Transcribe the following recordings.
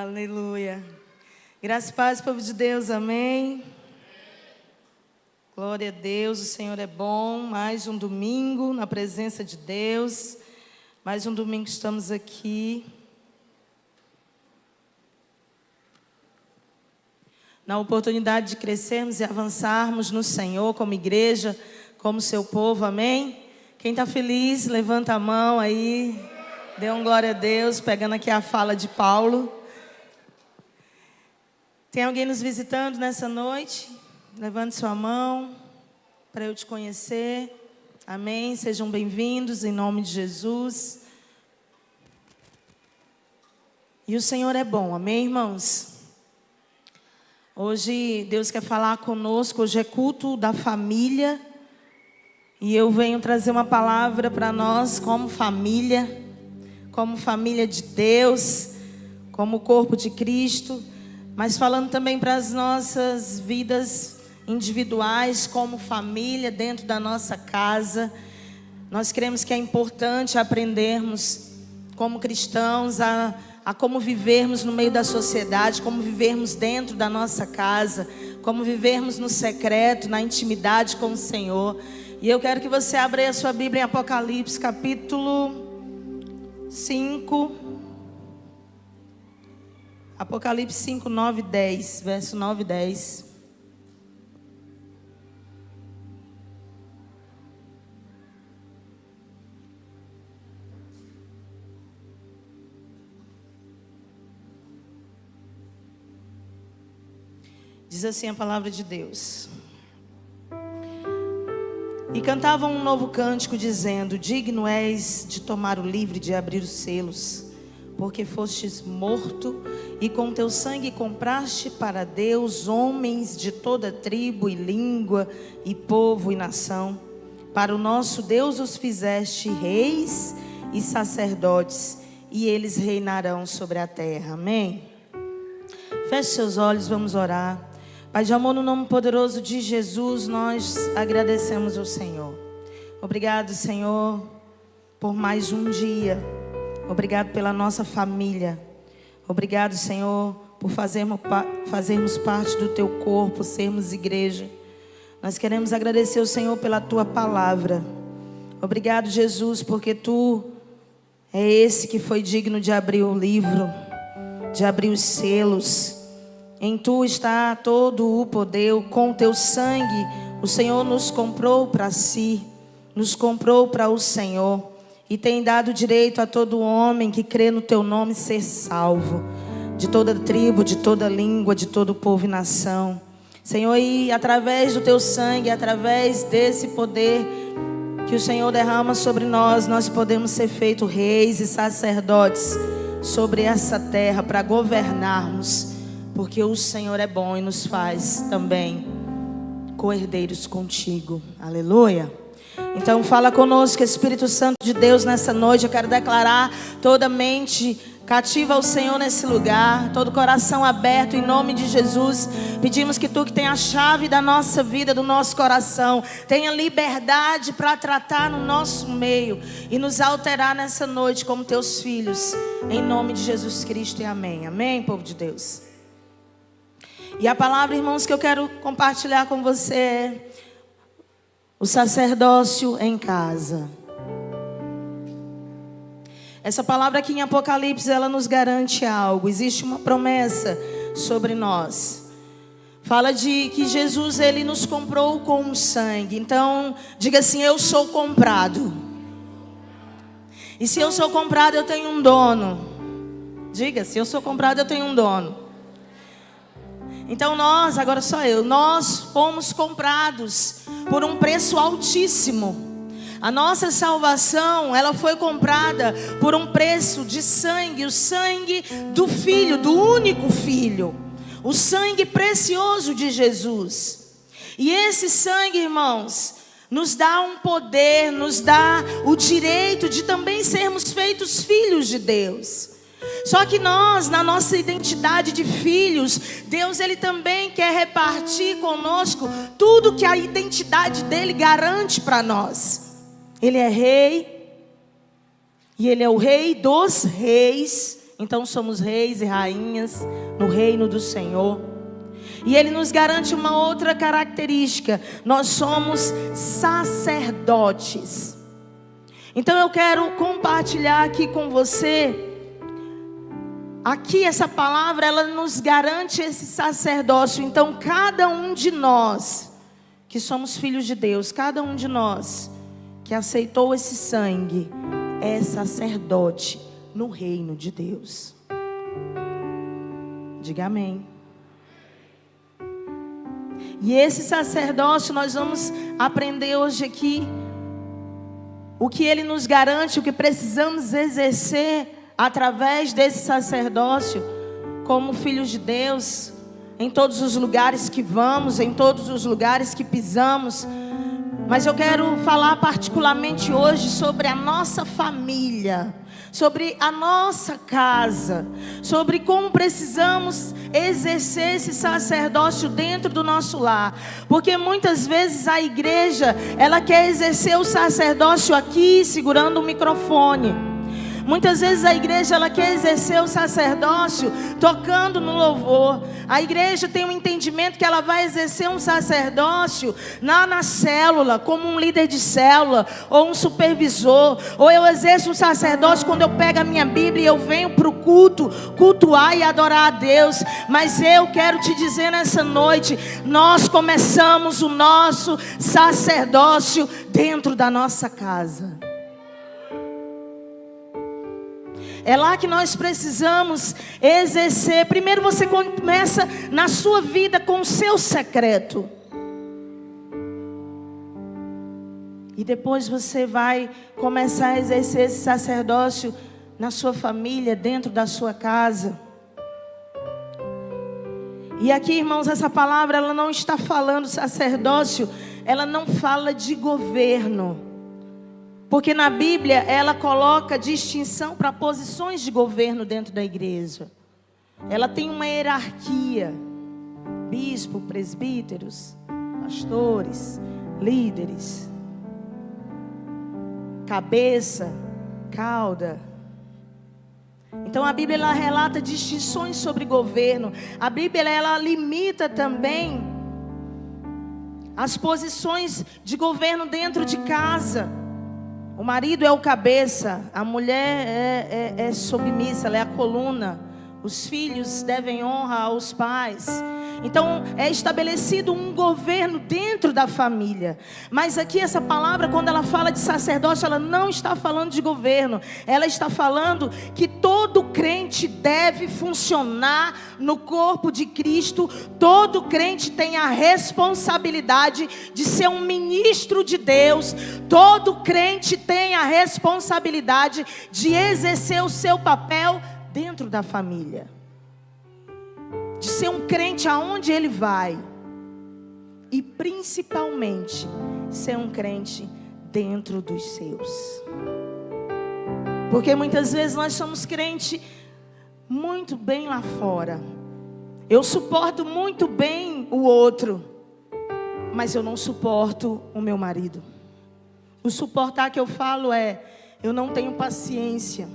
Aleluia. Graças e paz, povo de Deus, amém. Glória a Deus, o Senhor é bom. Mais um domingo na presença de Deus. Mais um domingo estamos aqui. Na oportunidade de crescermos e avançarmos no Senhor como igreja, como seu povo, amém? Quem está feliz, levanta a mão aí. Dê um glória a Deus, pegando aqui a fala de Paulo. Tem alguém nos visitando nessa noite? Levante sua mão para eu te conhecer. Amém? Sejam bem-vindos em nome de Jesus. E o Senhor é bom, amém, irmãos? Hoje Deus quer falar conosco, hoje é culto da família. E eu venho trazer uma palavra para nós como família de Deus, como corpo de Cristo. Mas falando também para as nossas vidas individuais, como família, dentro da nossa casa. Nós cremos que é importante aprendermos, como cristãos, a como vivermos no meio da sociedade, como vivermos dentro da nossa casa, como vivermos no secreto, na intimidade com o Senhor. E eu quero que você abra aí a sua Bíblia em Apocalipse, capítulo 5. Apocalipse 5, 9 e 10, verso 9 e 10. Diz assim a palavra de Deus. E cantavam um novo cântico dizendo: digno és de tomar o livro e de abrir os selos, porque fostes morto e com teu sangue compraste para Deus homens de toda tribo e língua e povo e nação. Para o nosso Deus os fizeste reis e sacerdotes, e eles reinarão sobre a terra. Amém? Feche seus olhos, vamos orar. Pai de amor, no nome poderoso de Jesus, nós agradecemos ao Senhor. Obrigado, Senhor, por mais um dia. Obrigado pela nossa família. Obrigado, Senhor, por fazermos parte do Teu corpo, sermos igreja. Nós queremos agradecer ao Senhor pela Tua palavra. Obrigado, Jesus, porque Tu é esse que foi digno de abrir o livro, de abrir os selos. Em Tu está todo o poder. Com Teu sangue, o Senhor nos comprou para Si, nos comprou para o Senhor. E tem dado direito a todo homem que crê no Teu nome ser salvo. De toda tribo, de toda língua, de todo povo e nação. Senhor, e através do Teu sangue, através desse poder que o Senhor derrama sobre nós, nós podemos ser feitos reis e sacerdotes sobre essa terra para governarmos. Porque o Senhor é bom e nos faz também co-herdeiros contigo. Aleluia. Então fala conosco, Espírito Santo de Deus, nessa noite. Eu quero declarar toda mente cativa ao Senhor nesse lugar, todo coração aberto em nome de Jesus. Pedimos que Tu que tem a chave da nossa vida, do nosso coração, tenha liberdade para tratar no nosso meio e nos alterar nessa noite como Teus filhos, em nome de Jesus Cristo e amém. Amém, povo de Deus. E a palavra, irmãos, que eu quero compartilhar com você é o sacerdócio em casa. Essa palavra aqui em Apocalipse, ela nos garante algo. Existe uma promessa sobre nós. Fala de que Jesus, Ele nos comprou com sangue. Então, diga assim: eu sou comprado. E se eu sou comprado, eu tenho um dono. Diga, se eu sou comprado, eu tenho um dono. Então nós fomos comprados por um preço altíssimo. A nossa salvação, ela foi comprada por um preço de sangue, o sangue do Filho, do único Filho, o sangue precioso de Jesus. E esse sangue, irmãos, nos dá um poder, nos dá o direito de também sermos feitos filhos de Deus. Só que nós, na nossa identidade de filhos, Deus, Ele também quer repartir conosco tudo que a identidade dEle garante para nós. Ele é rei, e Ele é o Rei dos reis, então somos reis e rainhas no reino do Senhor. E Ele nos garante uma outra característica: nós somos sacerdotes. Então eu quero compartilhar aqui com você. Aqui essa palavra, ela nos garante esse sacerdócio. Então cada um de nós que somos filhos de Deus, cada um de nós que aceitou esse sangue, é sacerdote no reino de Deus. Diga amém. E esse sacerdócio nós vamos aprender hoje aqui o que ele nos garante, o que precisamos exercer através desse sacerdócio, como filhos de Deus, em todos os lugares que vamos, em todos os lugares que pisamos. Mas eu quero falar particularmente hoje sobre a nossa família, sobre a nossa casa, sobre como precisamos exercer esse sacerdócio dentro do nosso lar. Porque muitas vezes a igreja, ela quer exercer o sacerdócio aqui, segurando o microfone. Muitas vezes a igreja, ela quer exercer o sacerdócio tocando no louvor. A igreja tem um entendimento que ela vai exercer um sacerdócio na célula, como um líder de célula, ou um supervisor. Ou eu exerço um sacerdócio quando eu pego a minha Bíblia e eu venho para o culto, cultuar e adorar a Deus. Mas eu quero te dizer nessa noite, nós começamos o nosso sacerdócio dentro da nossa casa. É lá que nós precisamos exercer. Primeiro você começa na sua vida com o seu secreto. E depois você vai começar a exercer esse sacerdócio na sua família, dentro da sua casa. E aqui, irmãos, essa palavra, ela não está falando sacerdócio, ela não fala de governo. Porque na Bíblia ela coloca distinção para posições de governo dentro da igreja. Ela tem uma hierarquia: bispo, presbíteros, pastores, líderes, cabeça, cauda. Então a Bíblia ela relata distinções sobre governo. A Bíblia ela limita também as posições de governo dentro de casa. O marido é o cabeça, a mulher é submissa, ela é a coluna. Os filhos devem honra aos pais. Então é estabelecido um governo dentro da família. Mas aqui essa palavra, quando ela fala de sacerdócio, ela não está falando de governo. Ela está falando que todo crente deve funcionar no corpo de Cristo. Todo crente tem a responsabilidade de ser um ministro de Deus. Todo crente tem a responsabilidade de exercer o seu papel dentro da família, de ser um crente aonde ele vai, e principalmente ser um crente dentro dos seus. Porque muitas vezes nós somos crentes muito bem lá fora. Eu suporto muito bem o outro, mas eu não suporto o meu marido. O suportar que eu falo é: eu não tenho paciência.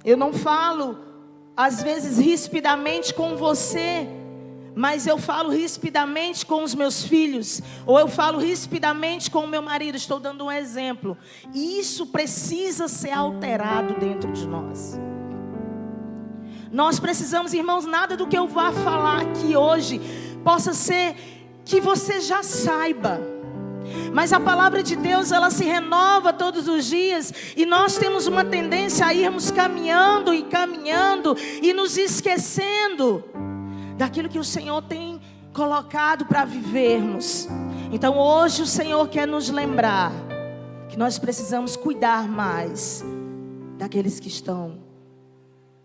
Eu não falo, às vezes, rispidamente com você, mas eu falo rispidamente com os meus filhos, ou eu falo rispidamente com o meu marido. Estou dando um exemplo. E isso precisa ser alterado dentro de nós. Nós precisamos, irmãos, nada do que eu vá falar aqui hoje possa ser que você já saiba. Mas a palavra de Deus, ela se renova todos os dias. E nós temos uma tendência a irmos caminhando e nos esquecendo daquilo que o Senhor tem colocado para vivermos. Então hoje o Senhor quer nos lembrar que nós precisamos cuidar mais daqueles que estão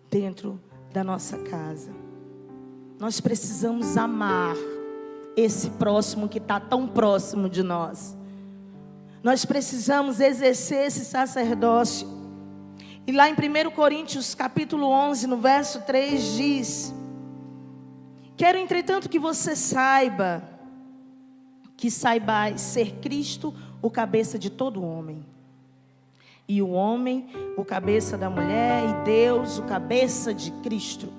dentro da nossa casa. Nós precisamos amar esse próximo que está tão próximo de nós. Nós precisamos exercer esse sacerdócio. E lá em 1 Coríntios capítulo 11, no verso 3 diz: quero entretanto que você saiba, que saibais ser Cristo o cabeça de todo homem, E o homem, o cabeça da mulher, e Deus, o cabeça de Cristo.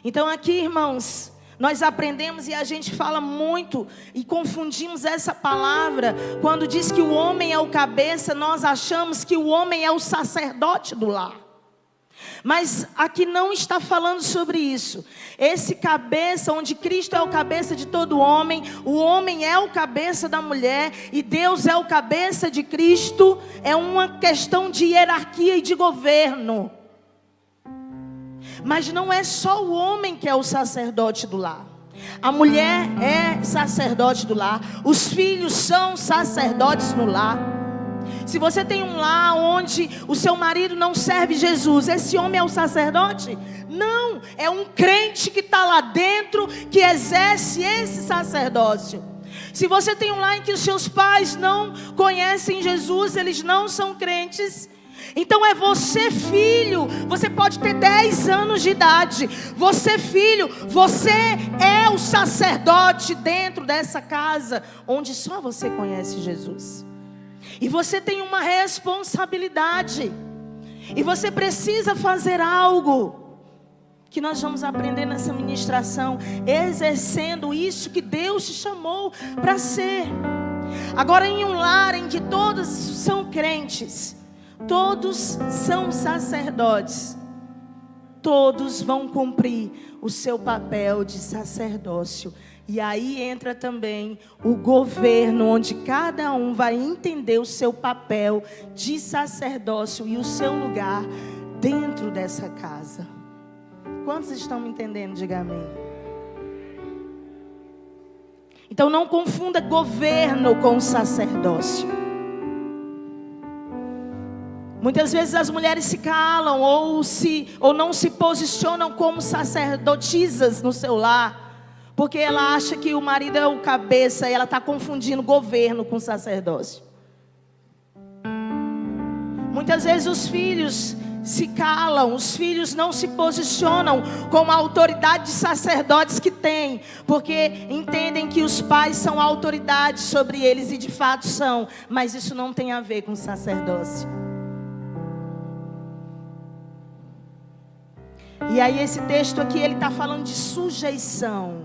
Então aqui, irmãos, nós aprendemos e a gente fala muito e confundimos essa palavra. Quando diz que o homem é o cabeça, nós achamos que o homem é o sacerdote do lar. Mas aqui não está falando sobre isso. Esse cabeça, onde Cristo é o cabeça de todo homem, o homem é o cabeça da mulher e Deus é o cabeça de Cristo, é uma questão de hierarquia e de governo. Mas não é só o homem que é o sacerdote do lar. A mulher é sacerdote do lar. Os filhos são sacerdotes no lar. Se você tem um lar onde o seu marido não serve Jesus, esse homem é o sacerdote? Não, é um crente que está lá dentro, que exerce esse sacerdócio. Se você tem um lar em que os seus pais não conhecem Jesus, eles não são crentes, então é você, filho. Você pode ter 10 anos de idade. Você, filho, você é o sacerdote dentro dessa casa onde só você conhece Jesus. E você tem uma responsabilidade. E você precisa fazer algo que nós vamos aprender nessa ministração, exercendo isso que Deus te chamou para ser. Agora, em um lar em que todos são crentes, todos são sacerdotes, todos vão cumprir o seu papel de sacerdócio. E aí entra também o governo, onde cada um vai entender o seu papel de sacerdócio e o seu lugar dentro dessa casa. Quantos estão me entendendo? Diga amém. Então não confunda governo com sacerdócio. Muitas vezes as mulheres se calam ou não se posicionam como sacerdotisas no seu lar, porque ela acha que o marido é o cabeça e ela está confundindo governo com sacerdócio. Muitas vezes os filhos se calam, os filhos não se posicionam como a autoridade de sacerdotes que têm, porque entendem que os pais são autoridades sobre eles, e de fato são, mas isso não tem a ver com sacerdócio. E aí esse texto aqui, ele está falando de sujeição.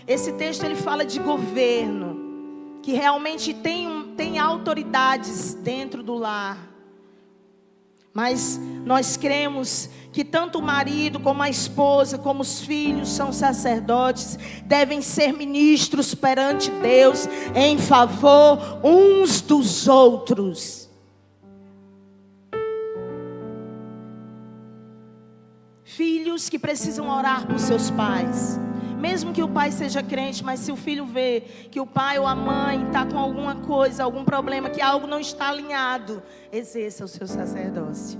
Esse texto ele fala de governo, que realmente tem autoridades dentro do lar. Mas nós cremos que tanto o marido como a esposa, como os filhos são sacerdotes, devem ser ministros perante Deus em favor uns dos outros. Filhos que precisam orar por seus pais. Mesmo que o pai seja crente, mas se o filho vê que o pai ou a mãe está com alguma coisa, algum problema, que algo não está alinhado, exerça o seu sacerdócio.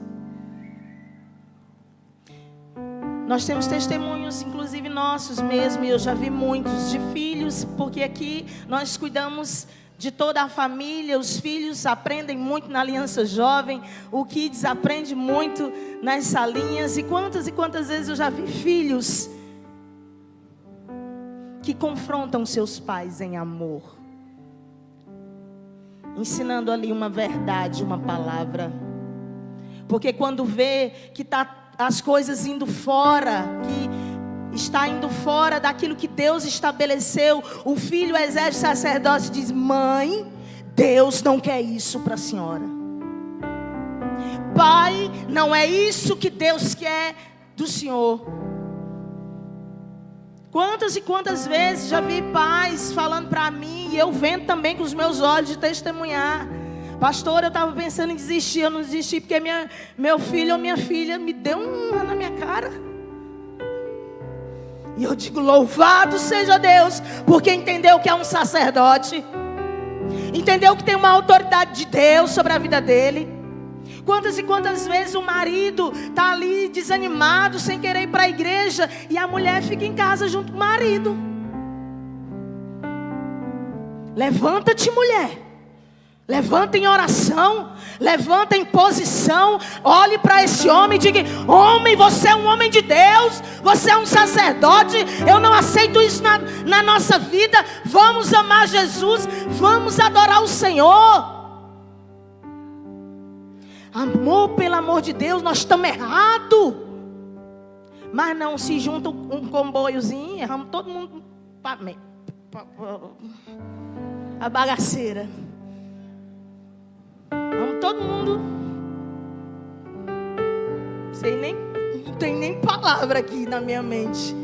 Nós temos testemunhos, inclusive nossos mesmo, e eu já vi muitos, de filhos, porque aqui nós cuidamos de toda a família. Os filhos aprendem muito na Aliança Jovem, o Kids aprende muito nas salinhas, e quantas vezes eu já vi filhos que confrontam seus pais em amor, ensinando ali uma verdade, uma palavra. Porque quando vê que está as coisas indo fora, que está indo fora daquilo que Deus estabeleceu, o filho exerce sacerdócio e diz: mãe, Deus não quer isso para a senhora. Pai, não é isso que Deus quer do senhor. Quantas e quantas vezes já vi pais falando para mim, e eu vendo também com os meus olhos de testemunhar: pastor, eu estava pensando em desistir, eu não desisti porque meu filho ou minha filha me deu uma na minha cara. E eu digo: louvado seja Deus, porque entendeu que é um sacerdote, entendeu que tem uma autoridade de Deus sobre a vida dele. Quantas e quantas vezes o marido está ali desanimado, sem querer ir para a igreja, e a mulher fica em casa junto com o marido. Levanta-te, mulher. Levanta em oração, levanta em posição, olhe para esse homem e diga: homem, você é um homem de Deus, você é um sacerdote, eu não aceito isso na nossa vida. Vamos amar Jesus, vamos adorar o Senhor. Amor, pelo amor de Deus, nós estamos errados. Mas não, se junta um comboiozinho, erramos todo mundo a bagaceira. Vamos todo mundo. Não tem nem palavra aqui na minha mente.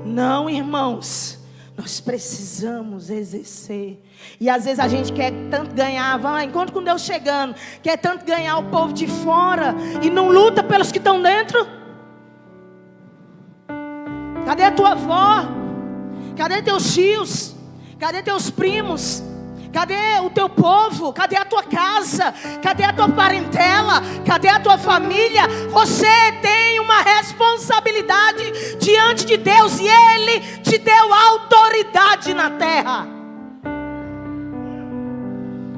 Não, irmãos, nós precisamos exercer. E às vezes a gente quer tanto ganhar, encontro com Deus chegando, quer tanto ganhar o povo de fora e não luta pelos que estão dentro. Cadê a tua avó? Cadê teus tios? Cadê teus primos? Cadê o teu povo? Cadê a tua casa? Cadê a tua parentela? Cadê a tua família? Você tem uma responsabilidade diante de Deus e Ele te deu autoridade na terra.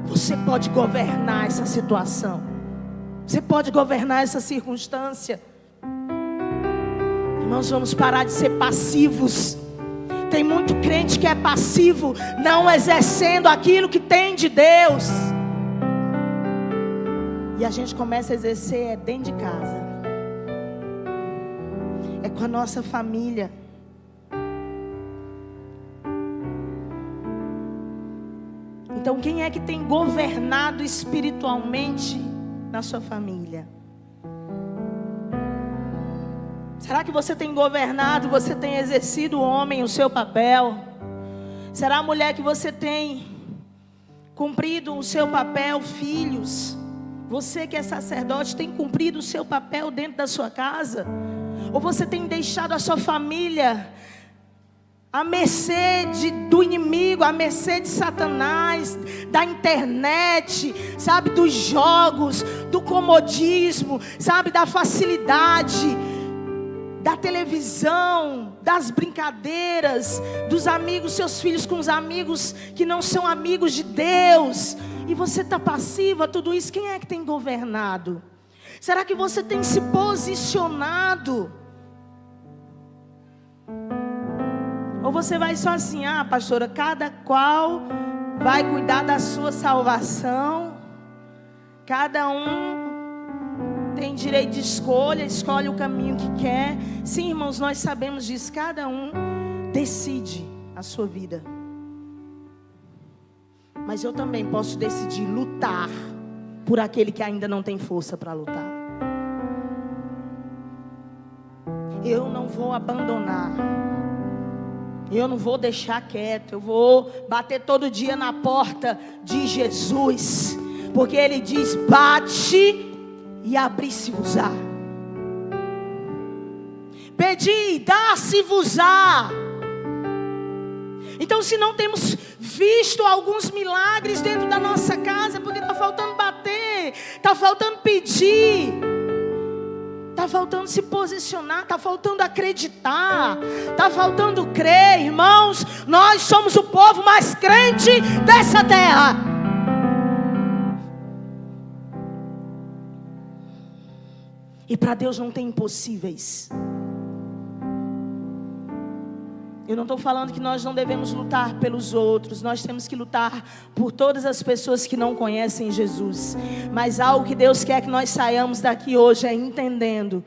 Você pode governar essa situação. Você pode governar essa circunstância. Irmãos, vamos parar de ser passivos. Tem muito crente que é passivo, não exercendo aquilo que tem de Deus. E a gente começa a exercer dentro de casa. É com a nossa família. Então, quem é que tem governado espiritualmente na sua família? Será que você tem governado, você tem exercido, homem, o seu papel? Será, mulher, que você tem cumprido o seu papel, filhos? Você que é sacerdote, tem cumprido o seu papel dentro da sua casa? Ou você tem deixado a sua família à mercê do inimigo, à mercê de Satanás, da internet, sabe, dos jogos, do comodismo, sabe, da facilidade, da televisão, das brincadeiras, dos amigos, seus filhos com os amigos que não são amigos de Deus, e você está passivo a tudo isso? Quem é que tem governado? Será que você tem se posicionado? Ou você vai só assim, pastora, cada qual vai cuidar da sua salvação, cada um tem direito de escolha, escolhe o caminho que quer. Sim, irmãos, nós sabemos disso. Cada um decide a sua vida. Mas eu também posso decidir lutar por aquele que ainda não tem força para lutar. Eu não vou abandonar. Eu não vou deixar quieto. Eu vou bater todo dia na porta de Jesus. Porque Ele diz, bate e abrir-se-vos-á. Pedi, dá-se-vos-á. Então, se não temos visto alguns milagres dentro da nossa casa, porque está faltando bater, está faltando pedir, está faltando se posicionar, está faltando acreditar, está faltando crer. Irmãos, nós somos o povo mais crente dessa terra. E para Deus não tem impossíveis. Eu não estou falando que nós não devemos lutar pelos outros. Nós temos que lutar por todas as pessoas que não conhecem Jesus. Mas algo que Deus quer que nós saiamos daqui hoje é entendendo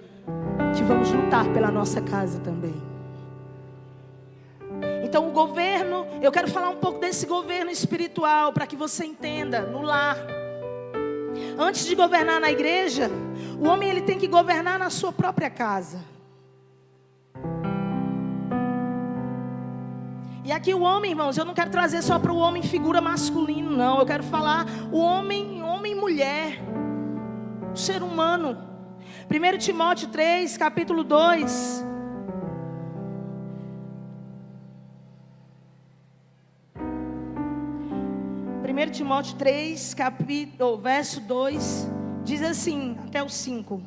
que vamos lutar pela nossa casa também. Então o governo, eu quero falar um pouco desse governo espiritual para que você entenda no lar. Antes de governar na igreja, o homem ele tem que governar na sua própria casa. E aqui o homem, irmãos, eu não quero trazer só para o homem figura masculino, não. Eu quero falar o homem e mulher, o ser humano. 1 Timóteo 3, capítulo 2. Timóteo 3, verso 2, diz assim, até o 5.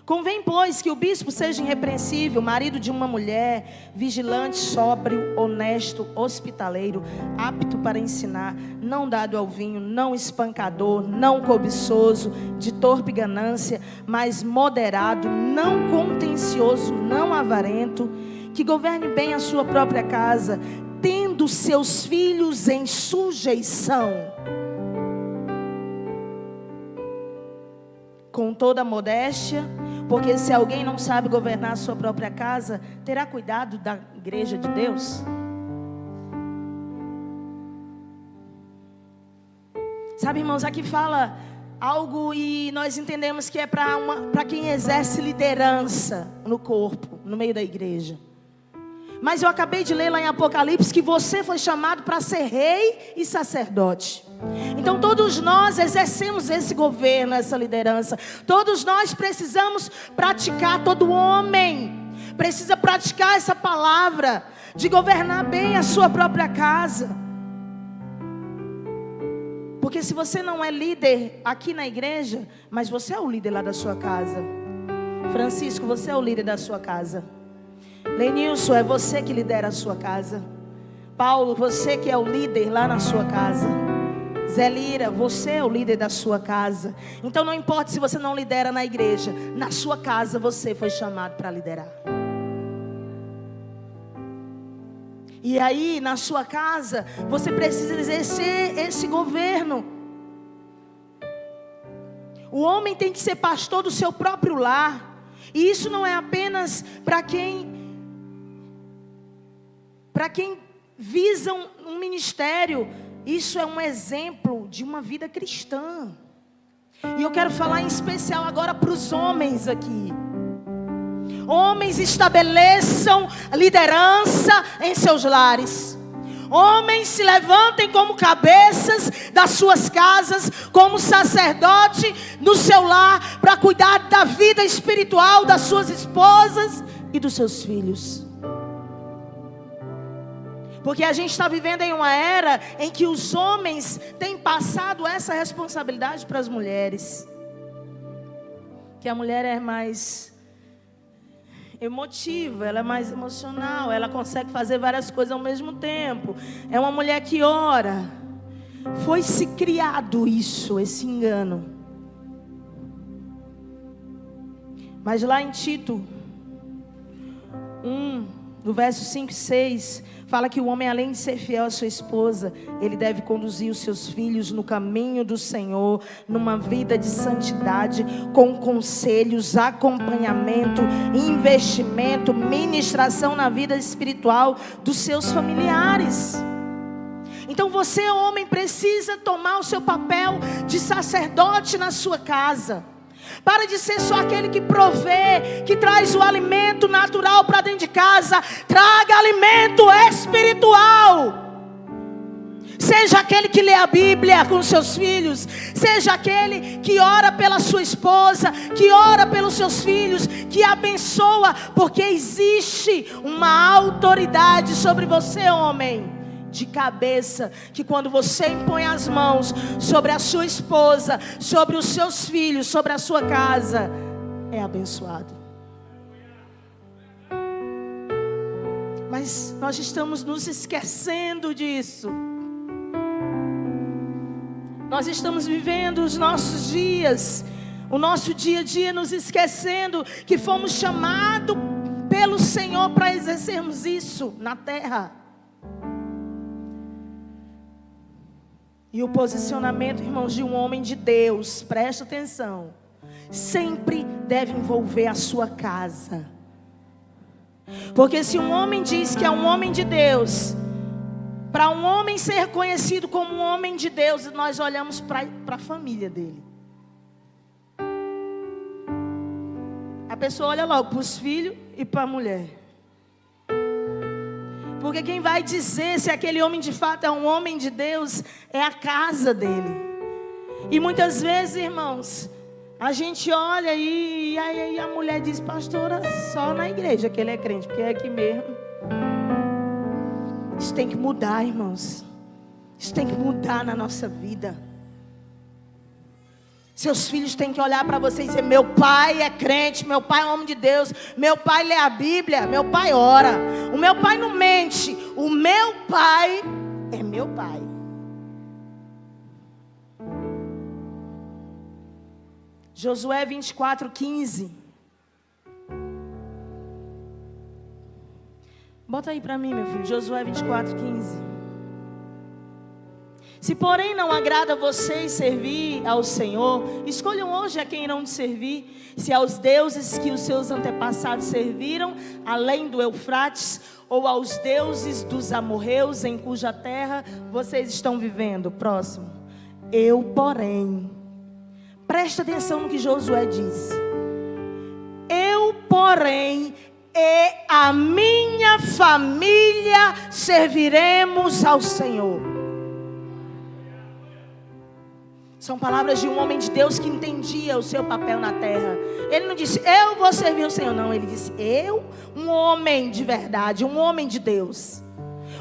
Convém, pois, que o bispo seja irrepreensível, marido de uma mulher, vigilante, sóbrio, honesto, hospitaleiro, apto para ensinar, não dado ao vinho, não espancador, não cobiçoso, de torpe ganância, mas moderado, não contencioso, não avarento, que governe bem a sua própria casa, tendo seus filhos em sujeição. com toda a modéstia, porque se alguém não sabe governar a sua própria casa, terá cuidado da igreja de Deus? Sabe, irmãos, aqui fala algo e nós entendemos que é para quem exerce liderança no corpo, no meio da igreja. Mas eu acabei de ler lá em Apocalipse que você foi chamado para ser rei e sacerdote. Então todos nós exercemos esse governo, essa liderança. Todos nós precisamos praticar, todo homem precisa praticar essa palavra de governar bem a sua própria casa. Porque se você não é líder aqui na igreja, mas você é o líder lá da sua casa. Francisco, você é o líder da sua casa. Lenilson, é você que lidera a sua casa. Paulo, você que é o líder lá na sua casa. Zelira, você é o líder da sua casa. Então não importa se você não lidera na igreja, na sua casa você foi chamado para liderar. E aí na sua casa você precisa exercer esse governo. O homem tem que ser pastor do seu próprio lar. E isso não é apenas para quem visa um ministério. Isso é um exemplo de uma vida cristã. E eu quero falar em especial agora para os homens aqui. Homens, estabeleçam liderança em seus lares. Homens, se levantem como cabeças das suas casas, como sacerdote no seu lar, para cuidar da vida espiritual das suas esposas e dos seus filhos. Porque a gente está vivendo em uma era em que os homens têm passado essa responsabilidade para as mulheres. Que a mulher é mais emotiva, ela é mais emocional, ela consegue fazer várias coisas ao mesmo tempo. É uma mulher que ora. Foi-se criado isso, esse engano. Mas lá em Tito 1, no verso 5 e 6, fala que o homem, além de ser fiel à sua esposa, ele deve conduzir os seus filhos no caminho do Senhor, numa vida de santidade, com conselhos, acompanhamento, investimento, ministração na vida espiritual dos seus familiares. Então você, homem, precisa tomar o seu papel de sacerdote na sua casa. Para de ser só aquele que provê, que traz o alimento natural para dentro de casa. Traga alimento espiritual. Seja aquele que lê a Bíblia com seus filhos. Seja aquele que ora pela sua esposa, que ora pelos seus filhos, que abençoa. Porque existe uma autoridade sobre você, homem, de cabeça, que quando você impõe as mãos sobre a sua esposa, sobre os seus filhos, sobre a sua casa, é abençoado. Mas nós estamos nos esquecendo disso. Nós estamos vivendo os nossos dias, o nosso dia a dia, nos esquecendo que fomos chamados pelo Senhor para exercermos isso na terra. E o posicionamento, irmãos, de um homem de Deus, presta atenção, sempre deve envolver a sua casa. Porque se um homem diz que é um homem de Deus, para um homem ser conhecido como um homem de Deus, nós olhamos para a família dele. A pessoa olha logo para os filhos e para a mulher. Porque quem vai dizer se aquele homem de fato é um homem de Deus é a casa dele. E muitas vezes, irmãos, a gente olha e aí a mulher diz: pastora, só na igreja que ele é crente, porque é aqui mesmo. Isso tem que mudar, irmãos. Isso tem que mudar na nossa vida. Seus filhos têm que olhar para você e dizer: meu pai é crente, meu pai é homem de Deus, meu pai lê a Bíblia, meu pai ora, o meu pai não mente, o meu pai é meu pai. Josué 24:15. Bota aí para mim, meu filho, Josué 24:15. Se porém não agrada a vocês servir ao Senhor, escolham hoje a quem irão de servir, se aos deuses que os seus antepassados serviram, além do Eufrates, ou aos deuses dos amorreus, em cuja terra vocês estão vivendo. Próximo. Eu, porém, presta atenção no que Josué disse. Eu, porém, e a minha família serviremos ao Senhor. São palavras de um homem de Deus que entendia o seu papel na terra. Ele não disse, eu vou servir o Senhor. Não, ele disse, eu, um homem de verdade, um homem de Deus.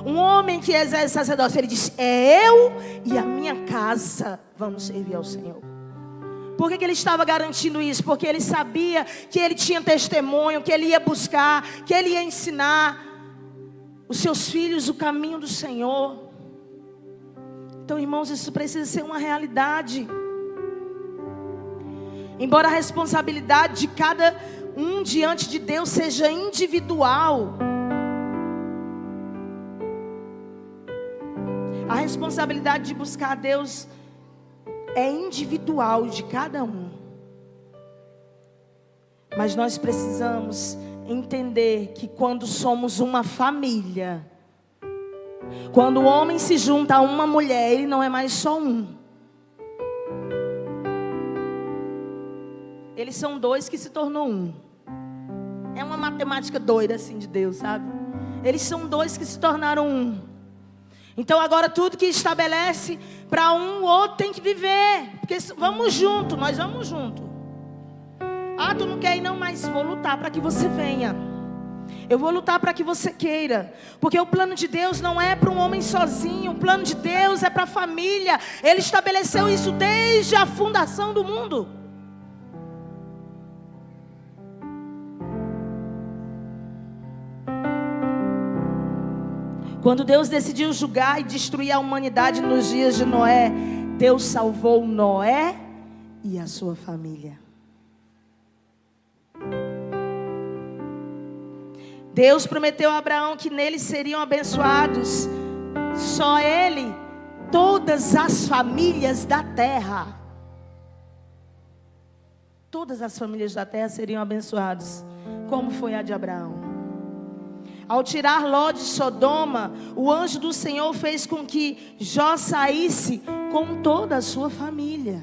Um homem que exerce sacerdócio. Ele disse, eu e a minha casa vamos servir ao Senhor. Por que ele estava garantindo isso? Porque ele sabia que ele tinha testemunho, que ele ia buscar, que ele ia ensinar os seus filhos o caminho do Senhor. Então, irmãos, isso precisa ser uma realidade. Embora a responsabilidade de cada um diante de Deus seja individual, a responsabilidade de buscar a Deus é individual de cada um. Mas nós precisamos entender que quando somos uma família, quando o homem se junta a uma mulher, ele não é mais só um. Eles são dois que se tornou um. É uma matemática doida assim de Deus, sabe? Eles são dois que se tornaram um. Então agora tudo que estabelece para um, o outro tem que viver. Porque vamos junto, nós vamos junto. Ah, tu não quer ir não, mas vou lutar para que você venha. Eu vou lutar para que você queira. Porque o plano de Deus não é para um homem sozinho. O plano de Deus é para a família. Ele estabeleceu isso desde a fundação do mundo. Quando Deus decidiu julgar e destruir a humanidade nos dias de Noé, Deus salvou Noé e a sua família. Deus prometeu a Abraão que nele seriam abençoados, só ele, todas as famílias da terra. Todas as famílias da terra seriam abençoadas, como foi a de Abraão. Ao tirar Ló de Sodoma, o anjo do Senhor fez com que Jó saísse com toda a sua família.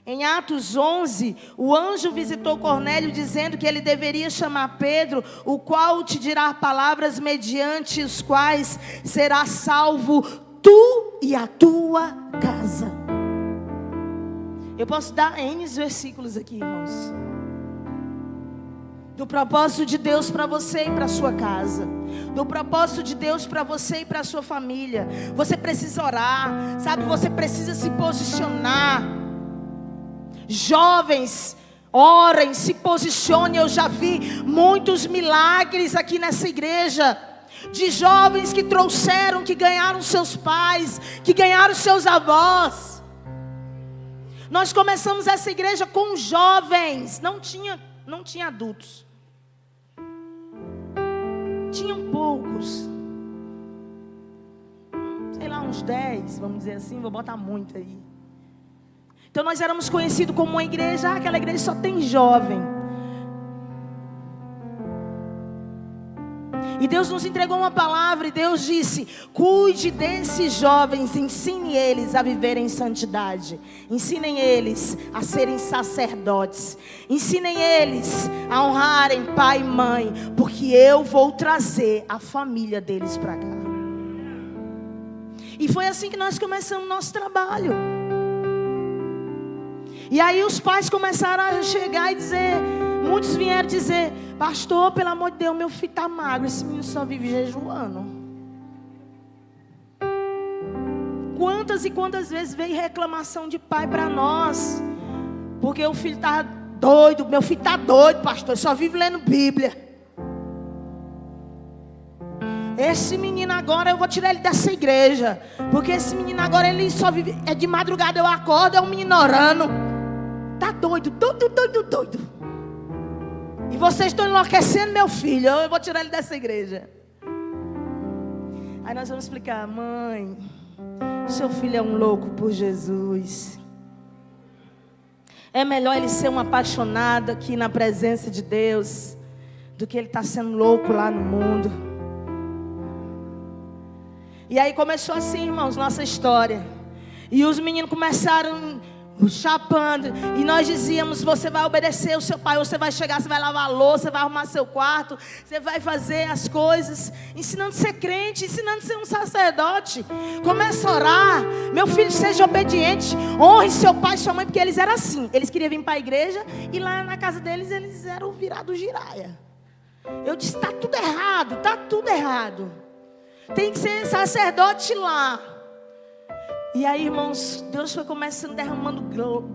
Em Atos 11, o anjo visitou Cornélio dizendo que ele deveria chamar Pedro, o qual te dirá palavras mediante os quais será salvo tu e a tua casa. Eu posso dar N versículos aqui, irmãos. Do propósito de Deus para você e para a sua casa. Do propósito de Deus para você e para a sua família. Você precisa orar, sabe? Você precisa se posicionar. Jovens, orem, se posicionem. Eu já vi muitos milagres aqui nessa igreja. De jovens que trouxeram, que ganharam seus pais, que ganharam seus avós. Nós começamos essa igreja com jovens. Não tinha adultos. Tinham poucos. Sei lá, uns 10, vamos dizer assim. Vou botar muito aí. Então nós éramos conhecidos como uma igreja. Aquela igreja só tem jovem. E Deus nos entregou uma palavra. E Deus disse: cuide desses jovens. Ensine eles a viverem em santidade. Ensinem eles a serem sacerdotes. Ensinem eles a honrarem pai e mãe. Porque eu vou trazer a família deles para cá. E foi assim que nós começamos o nosso trabalho. E aí os pais começaram a chegar e dizer, muitos vieram dizer: pastor, pelo amor de Deus, meu filho está magro, esse menino só vive jejuando. Quantas e quantas vezes veio reclamação de pai para nós, porque o filho está doido, meu filho está doido, pastor, só vive lendo Bíblia. Esse menino agora, eu vou tirar ele dessa igreja, porque esse menino agora, ele só vive, é de madrugada eu acordo, é um menino orando. Tá doido. E vocês estão enlouquecendo meu filho. Eu vou tirar ele dessa igreja. Aí nós vamos explicar: mãe, seu filho é um louco por Jesus. É melhor ele ser um apaixonado aqui na presença de Deus do que ele estar sendo louco lá no mundo. E aí começou assim, irmãos, nossa história. E os meninos começaram chapando. E nós dizíamos: você vai obedecer o seu pai. Você vai chegar, você vai lavar a louça, você vai arrumar seu quarto, você vai fazer as coisas, ensinando a ser crente, ensinando a ser um sacerdote. Começa a orar: meu filho, seja obediente, honre seu pai e sua mãe. Porque eles eram assim, eles queriam vir para a igreja, e lá na casa deles eles eram virados giraia. Eu disse: está tudo errado, está tudo errado. Tem que ser sacerdote lá. E aí, irmãos, Deus foi começando derramando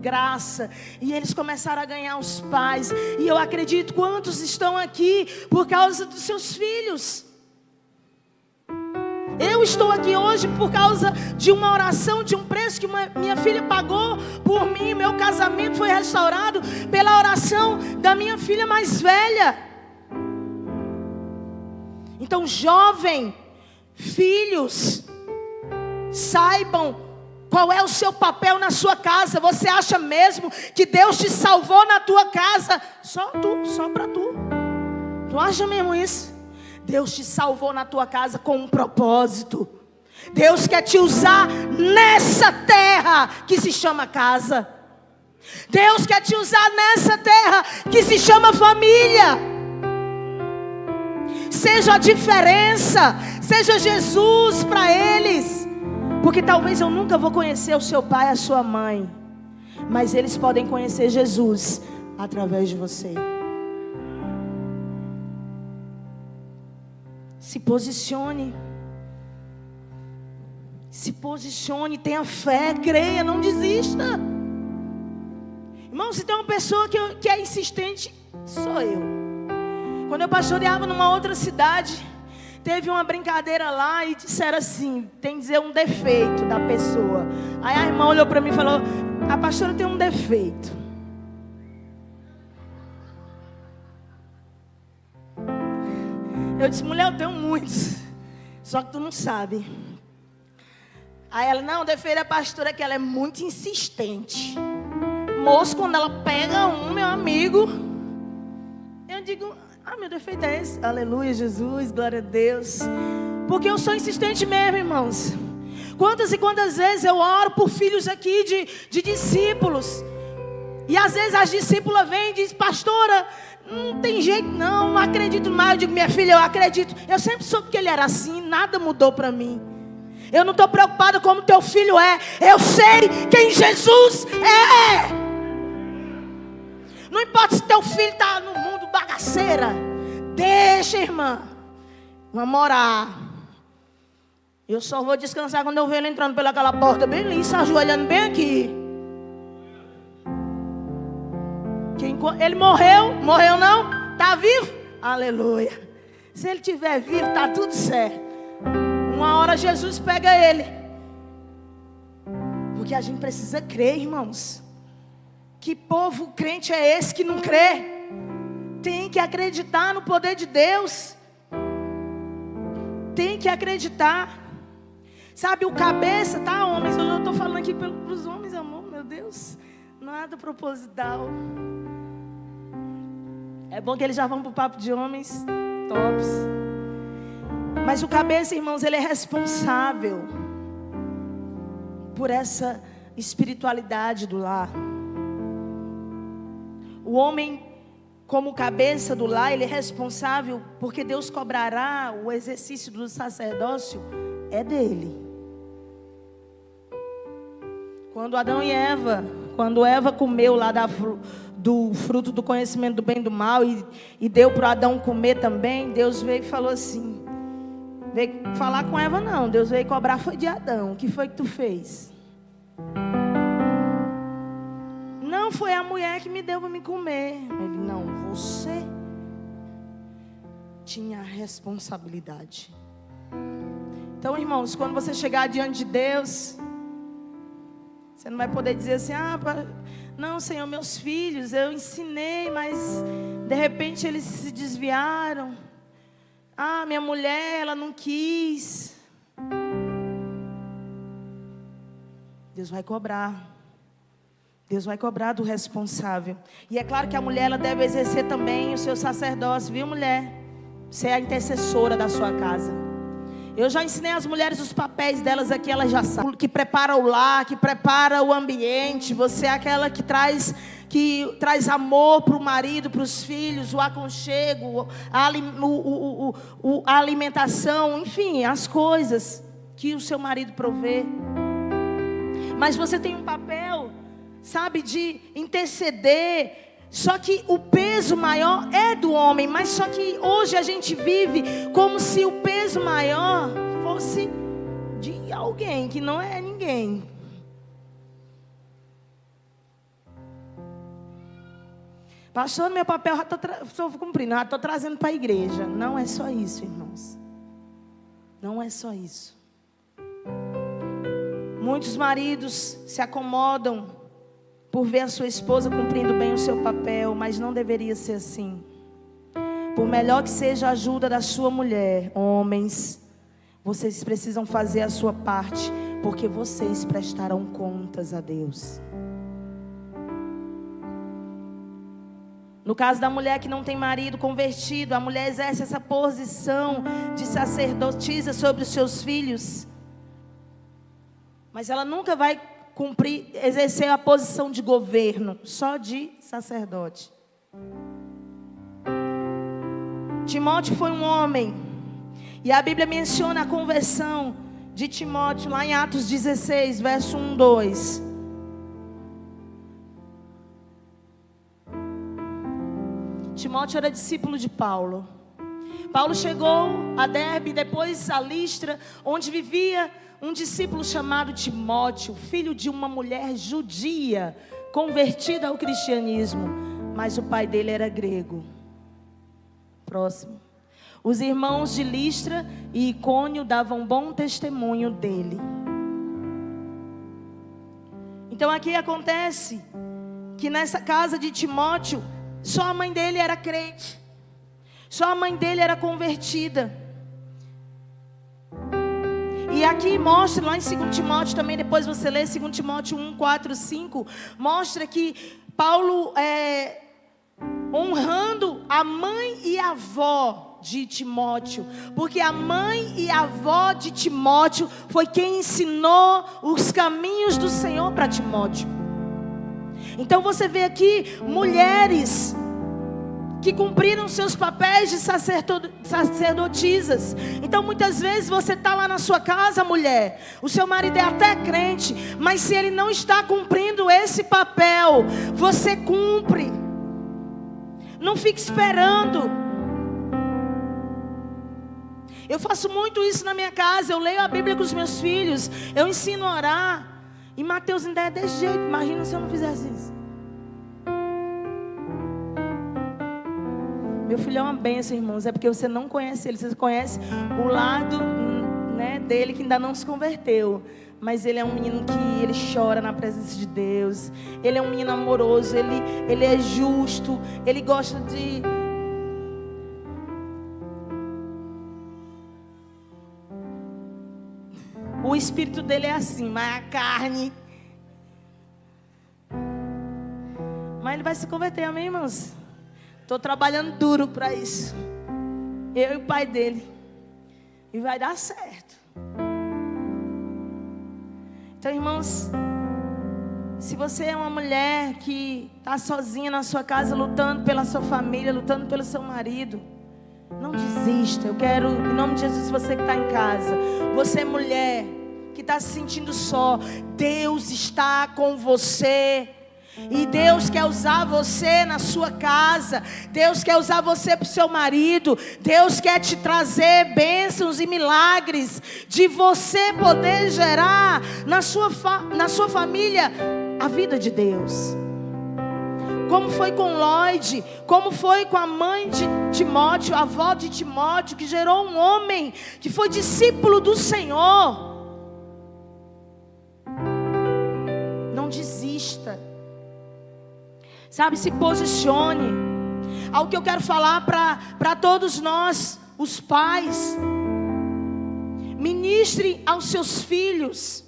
graça. E eles começaram a ganhar os pais. E eu acredito, quantos estão aqui por causa dos seus filhos? Eu estou aqui hoje por causa de uma oração, de um preço que minha filha pagou por mim. Meu casamento foi restaurado pela oração da minha filha mais velha. Então, jovem, filhos, saibam qual é o seu papel na sua casa. Você acha mesmo que Deus te salvou na tua casa? Só tu, só para tu. Tu acha mesmo isso? Deus te salvou na tua casa com um propósito. Deus quer te usar nessa terra que se chama casa. Deus quer te usar nessa terra que se chama família. Seja a diferença, seja Jesus para eles. Porque talvez eu nunca vou conhecer o seu pai e a sua mãe, mas eles podem conhecer Jesus através de você. Se posicione. Se posicione, tenha fé, creia, não desista. Irmão, se tem uma pessoa que é insistente, sou eu. Quando eu pastoreava numa outra cidade, teve uma brincadeira lá e disseram assim: tem que dizer um defeito da pessoa. Aí a irmã olhou para mim e falou: a pastora tem um defeito. Eu disse: mulher, eu tenho muitos, só que tu não sabe. Aí ela: não, o defeito da pastora é que ela é muito insistente. Moço, quando ela pega meu amigo, eu digo: ah, meu defeito é esse. Aleluia, Jesus, glória a Deus. Porque eu sou insistente mesmo, irmãos. Quantas e quantas vezes eu oro por filhos aqui de discípulos. E às vezes as discípulas vêm e dizem: pastora, não tem jeito não acredito mais. Eu digo: minha filha, eu acredito. Eu sempre soube que ele era assim, nada mudou para mim. Eu não estou preocupada como teu filho é. Eu sei quem Jesus é. Não importa se teu filho está no mundo bagaceira. Deixa, irmã. Vamos orar. Eu só vou descansar quando eu ver ele entrando pelaquela porta bem ali, se ajoelhando bem aqui. Ele morreu? Morreu não? Está vivo? Aleluia. Se ele estiver vivo, está tudo certo. Uma hora Jesus pega ele. Porque a gente precisa crer, irmãos. Que povo crente é esse que não crê? Tem que acreditar no poder de Deus. Tem que acreditar. Sabe, o cabeça, tá, homens? Eu já estou falando aqui para os homens, amor, meu Deus. Nada proposital. É bom que eles já vão para o papo de homens tops. Mas o cabeça, irmãos, ele é responsável por essa espiritualidade do lar. O homem, como cabeça do lar, ele é responsável porque Deus cobrará o exercício do sacerdócio, é dele. Quando Adão e Eva, quando Eva comeu lá do fruto do conhecimento do bem e do mal e deu para Adão comer também, Deus veio e falou assim, veio falar com Eva não, Deus veio cobrar foi de Adão. O que foi que tu fez? Não, foi a mulher que me deu para me comer. Ele: não, você tinha a responsabilidade. Então, irmãos, quando você chegar diante de Deus, você não vai poder dizer assim: ah, não, Senhor, meus filhos, eu ensinei, mas de repente eles se desviaram. Ah, minha mulher, ela não quis. Deus vai cobrar. Deus vai cobrar do responsável. E é claro que a mulher, ela deve exercer também o seu sacerdócio, viu, mulher? Você é a intercessora da sua casa. Eu já ensinei às mulheres os papéis delas aqui, elas já sabem. Que prepara o lar, que prepara o ambiente. Você é aquela que traz amor para o marido, para os filhos, o aconchego, a alimentação, enfim, as coisas que o seu marido provê. Mas você tem um papel, sabe, de interceder. Só que o peso maior é do homem. Mas só que hoje a gente vive como se o peso maior fosse de alguém que não é ninguém. Pastor, meu papel já estou cumprindo, já estou trazendo para a igreja. Não é só isso, irmãos. Não é só isso. Muitos maridos se acomodam por ver a sua esposa cumprindo bem o seu papel, mas não deveria ser assim. Por melhor que seja a ajuda da sua mulher, homens, vocês precisam fazer a sua parte, porque vocês prestarão contas a Deus. No caso da mulher que não tem marido convertido, a mulher exerce essa posição de sacerdotisa sobre os seus filhos, mas ela nunca vai exercer a posição de governo, só de sacerdote. Timóteo foi um homem, e a Bíblia menciona a conversão de Timóteo lá em Atos 16, verso 1, 2. Timóteo era discípulo de Paulo. Paulo chegou a Derbe, depois a Listra, onde vivia um discípulo chamado Timóteo, filho de uma mulher judia, convertida ao cristianismo, mas o pai dele era grego. Próximo. Os irmãos de Listra e Icônio davam bom testemunho dele. Então aqui acontece que nessa casa de Timóteo, só a mãe dele era crente, só a mãe dele era convertida. E aqui mostra, lá em 2 Timóteo também, depois você lê 2 Timóteo 1, 4, 5, mostra que Paulo honrando a mãe e a avó de Timóteo, porque a mãe e a avó de Timóteo foi quem ensinou os caminhos do Senhor para Timóteo. Então você vê aqui mulheres que cumpriram seus papéis de sacerdotisas. Então muitas vezes você está lá na sua casa, mulher, o seu marido é até crente, mas se ele não está cumprindo esse papel, você cumpre. Não fique esperando. Eu faço muito isso na minha casa. Eu leio a Bíblia com os meus filhos, eu ensino a orar. E Mateus ainda é desse jeito. Imagina se eu não fizesse isso. Meu filho é uma bênção, irmãos. É porque você não conhece ele. Você conhece o lado, né, dele que ainda não se converteu. Mas ele é um menino que ele chora na presença de Deus. Ele é um menino amoroso. Ele é justo. Ele gosta de... O espírito dele é assim, mas a carne... Mas ele vai se converter, amém, irmãos? Estou trabalhando duro para isso. Eu e o pai dele. E vai dar certo. Então, irmãos, se você é uma mulher que está sozinha na sua casa, lutando pela sua família, lutando pelo seu marido, não desista. Eu quero, em nome de Jesus, você que está em casa, você é mulher que está se sentindo só, Deus está com você. E Deus quer usar você na sua casa. Deus quer usar você para o seu marido. Deus quer te trazer bênçãos e milagres, de você poder gerar na sua família a vida de Deus. Como foi com Lloyd, como foi com a mãe de Timóteo, a avó de Timóteo, que gerou um homem que foi discípulo do Senhor. Não desista. Sabe, se posicione. Algo que eu quero falar para todos nós, os pais. Ministre aos seus filhos.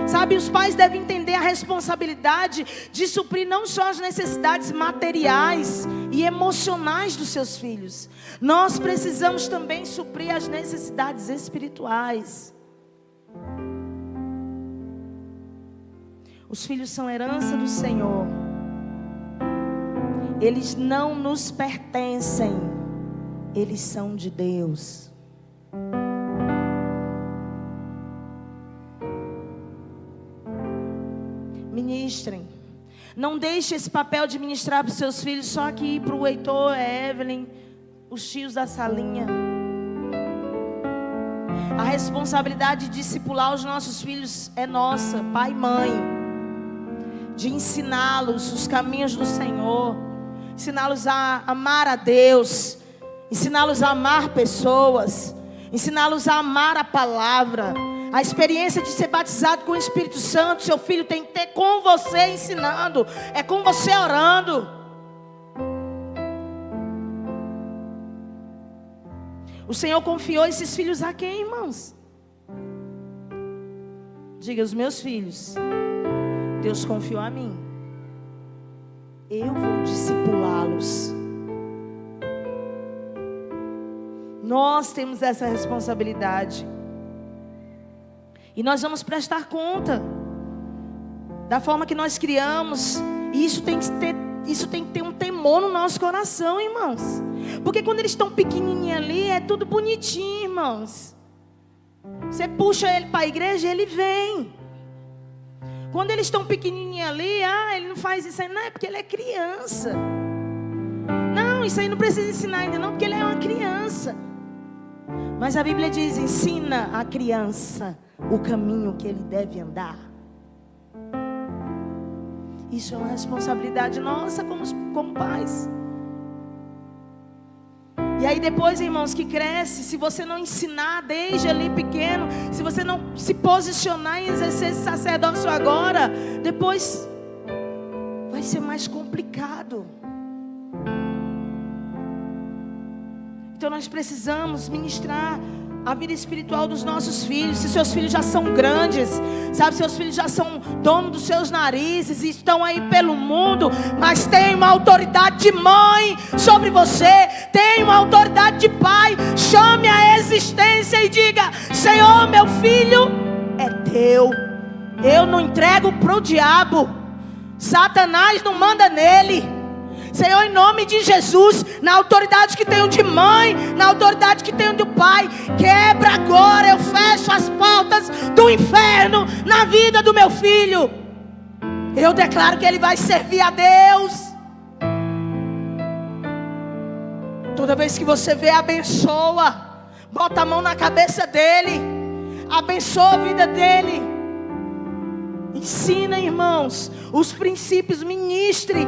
Sabe, os pais devem entender a responsabilidade de suprir não só as necessidades materiais e emocionais dos seus filhos. Nós precisamos também suprir as necessidades espirituais. Os filhos são herança do Senhor. Eles não nos pertencem. Eles são de Deus. Ministrem. Não deixe esse papel de ministrar para os seus filhos só aqui para o Heitor, a Evelyn, os tios da salinha. A responsabilidade de discipular os nossos filhos é nossa, pai e mãe. De ensiná-los os caminhos do Senhor, ensiná-los a amar a Deus, ensiná-los a amar pessoas, ensiná-los a amar a palavra. A experiência de ser batizado com o Espírito Santo, seu filho tem que ter com você ensinando, é com você orando. O Senhor confiou esses filhos a quem, irmãos? Diga, os meus filhos. Deus confiou a mim. Eu vou discipulá-los. Nós temos essa responsabilidade. E nós vamos prestar conta da forma que nós criamos. E isso tem que ter um temor no nosso coração, irmãos. Porque quando eles estão pequenininhos ali, é tudo bonitinho, irmãos. Você puxa ele para a igreja, ele vem. Quando eles estão pequenininhos ali, ele não faz isso aí. Não, é porque ele é criança. Não, isso aí não precisa ensinar ainda não, porque ele é uma criança. Mas a Bíblia diz, ensina a criança o caminho que ele deve andar. Isso é uma responsabilidade nossa como pais. E aí depois, irmãos, que cresce, se você não ensinar desde ali pequeno, se você não se posicionar em exercer esse sacerdócio agora, depois vai ser mais complicado. Então nós precisamos ministrar a vida espiritual dos nossos filhos. Se seus filhos já são grandes, sabe, seus filhos já são donos dos seus narizes e estão aí pelo mundo, mas tem uma autoridade de mãe sobre você, tem uma autoridade de pai. Chame a existência e diga: Senhor, meu filho é teu. Eu não entrego para o diabo. Satanás não manda nele. Senhor, em nome de Jesus, na autoridade que tenho de mãe, na autoridade que tenho do pai, quebra agora, eu fecho as portas do inferno na vida do meu filho. Eu declaro que ele vai servir a Deus. Toda vez que você vê, abençoa, bota a mão na cabeça dele, abençoa a vida dele. Ensina, irmãos, os princípios, ministre.